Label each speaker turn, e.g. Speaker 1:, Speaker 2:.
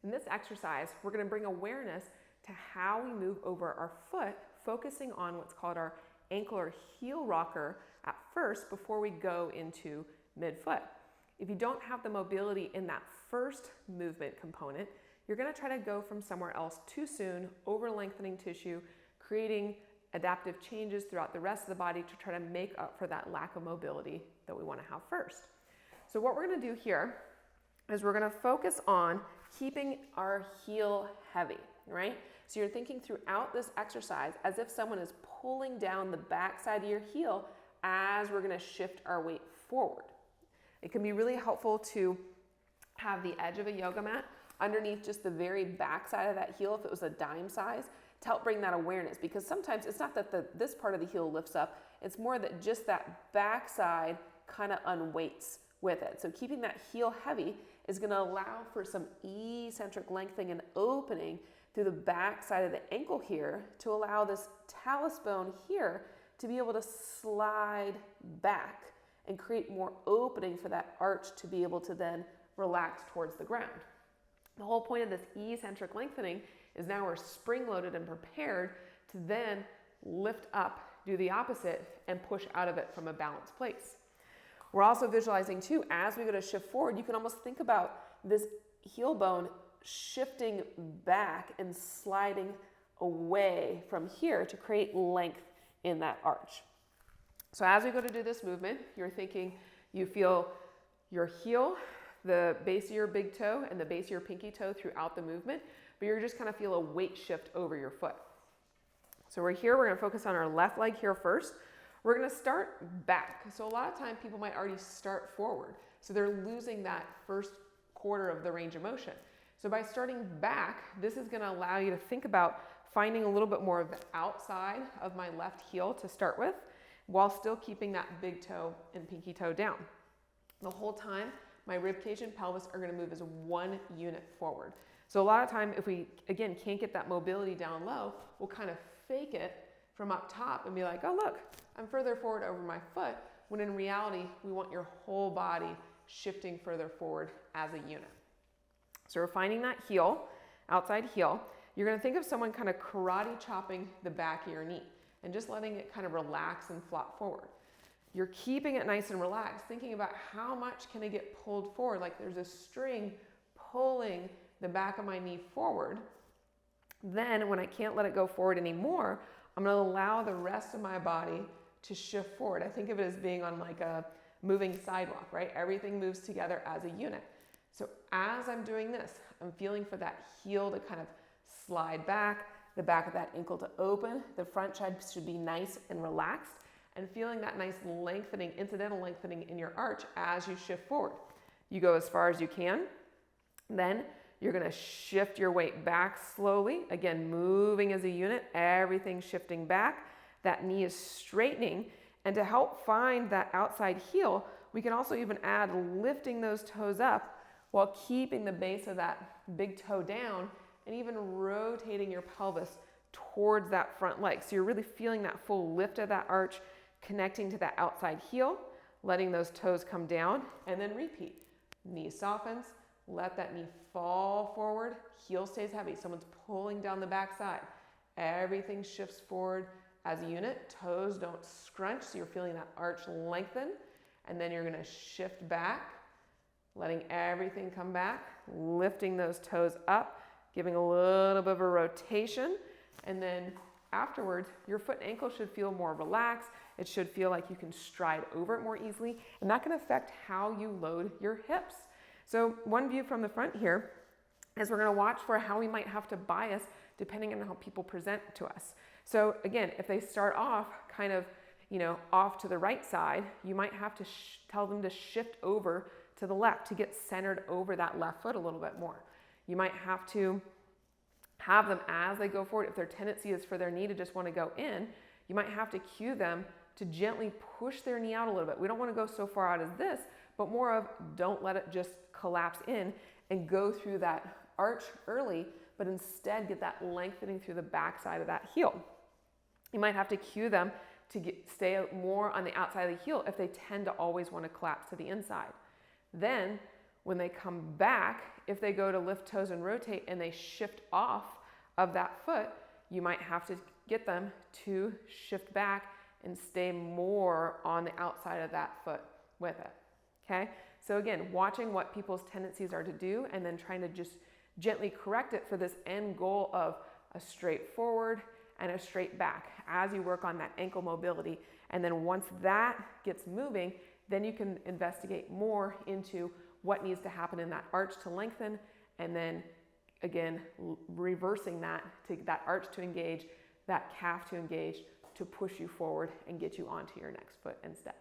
Speaker 1: In this exercise, we're going to bring awareness to how we move over our foot, focusing on what's called our ankle or heel rocker at first before we go into midfoot. If you don't have the mobility in that first movement component, you're going to try to go from somewhere else too soon, over lengthening tissue, creating adaptive changes throughout the rest of the body to try to make up for that lack of mobility that we want to have first. So what we're going to do here is we're going to focus on keeping our heel heavy, right? So you're thinking throughout this exercise as if someone is pulling down the back side of your heel as we're going to shift our weight forward. It can be really helpful to have the edge of a yoga mat underneath just the very back side of that heel if it was a dime size to help bring that awareness, because sometimes it's not that this part of the heel lifts up, it's more that just that back side kind of unweights with it. So keeping that heel heavy is going to allow for some eccentric lengthening and opening through the back side of the ankle here to allow this talus bone here to be able to slide back and create more opening for that arch to be able to then relax towards the ground. The whole point of this eccentric lengthening is now we're spring-loaded and prepared to then lift up, do the opposite, and push out of it from a balanced place. We're also visualizing too, as we go to shift forward, you can almost think about this heel bone shifting back and sliding away from here to create length in that arch. So as we go to do this movement, you're thinking you feel your heel, the base of your big toe, and the base of your pinky toe throughout the movement, but you're just kind of feel a weight shift over your foot. So we're going to focus on our left leg here first. We're going to start back. So a lot of time people might already start forward. So they're losing that first quarter of the range of motion. So by starting back, this is going to allow you to think about finding a little bit more of the outside of my left heel to start with, while still keeping that big toe and pinky toe down. The whole time, my rib cage and pelvis are going to move as one unit forward. So a lot of time, if we, again, can't get that mobility down low, we'll kind of fake it from up top and be like, oh, look, I'm further forward over my foot, when in reality, we want your whole body shifting further forward as a unit. So we're finding that heel, outside heel. You're going to think of someone kind of karate chopping the back of your knee and just letting it kind of relax and flop forward. You're keeping it nice and relaxed, thinking about how much can I get pulled forward, like there's a string pulling the back of my knee forward. Then when I can't let it go forward anymore, I'm going to allow the rest of my body to shift forward. I think of it as being on like a moving sidewalk, right? Everything moves together as a unit. So as I'm doing this, I'm feeling for that heel to kind of slide back, the back of that ankle to open, the front side should be nice and relaxed, and feeling that nice lengthening, incidental lengthening in your arch as you shift forward. You go as far as you can, then you're going to shift your weight back slowly, again moving as a unit, everything shifting back, that knee is straightening, and to help find that outside heel, we can also even add lifting those toes up while keeping the base of that big toe down and even rotating your pelvis towards that front leg. So you're really feeling that full lift of that arch, connecting to that outside heel, letting those toes come down, and then repeat. Knee softens, let that knee fall forward, heel stays heavy. Someone's pulling down the back side. Everything shifts forward as a unit. Toes don't scrunch, so you're feeling that arch lengthen, and then you're gonna shift back, letting everything come back, lifting those toes up, giving a little bit of a rotation, and then afterwards, your foot and ankle should feel more relaxed. It should feel like you can stride over it more easily, and that can affect how you load your hips. So one view from the front here is we're going to watch for how we might have to bias depending on how people present to us. So again, if they start off kind of, off to the right side, you might have to tell them to shift over to the left to get centered over that left foot a little bit more. You might have to have them as they go forward. If their tendency is for their knee to just want to go in, you might have to cue them to gently push their knee out a little bit. We don't want to go so far out as this, but more of don't let it just collapse in and go through that arch early, but instead get that lengthening through the back side of that heel. You might have to cue them to stay more on the outside of the heel if they tend to always want to collapse to the inside. Then When they come back, if they go to lift toes and rotate and they shift off of that foot, you might have to get them to shift back and stay more on the outside of that foot with it, okay? So again, watching what people's tendencies are to do and then trying to just gently correct it for this end goal of a straight forward and a straight back as you work on that ankle mobility. And then once that gets moving, then you can investigate more into what needs to happen in that arch to lengthen, and then again, reversing that to that arch to engage, that calf to engage, to push you forward and get you onto your next foot and step.